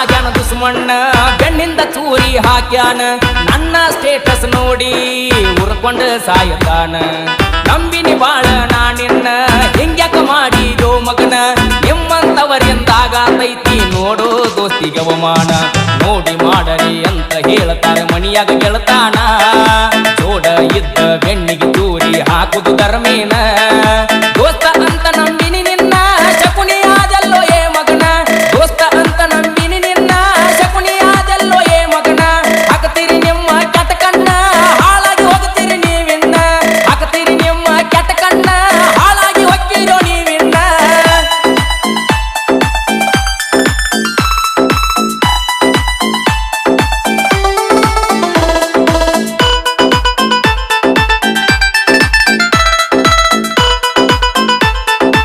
ಆಗ್ಯಾನ ದುಸ್ಮಣ್ಣ ಬೆನ್ನಿಂದ ಚೂರಿ ಹಾಕ್ಯಾನ ನನ್ನ ಸ್ಟೇಟಸ್ ನೋಡಿ ಉರ್ಕೊಂಡ ಸಾಯತಾನ ನಂಬಿನಿ ಬಾಳ ನಾನಿನ್ನ ಹಿಂಗ್ಯಾಕ ಮಾಡಿದೋ ಮಗನ ನಿಮ್ಮಂತವರಿಂದಾಗತೈತಿ ನೋಡೋ ದೋಸ್ತಿಗೆ ಅವಮಾನ ನೋಡಿ ಮಾಡರಿ ಅಂತ ಹೇಳ್ತಾರೆ ಮಣಿಯಾಗ ಗೆಳತಾನ ಜೋಡ ಇದ್ದ ಬೆನ್ನಿಗೆ ಚೂರಿ ಹಾಕುದು ಧರ್ಮೇನ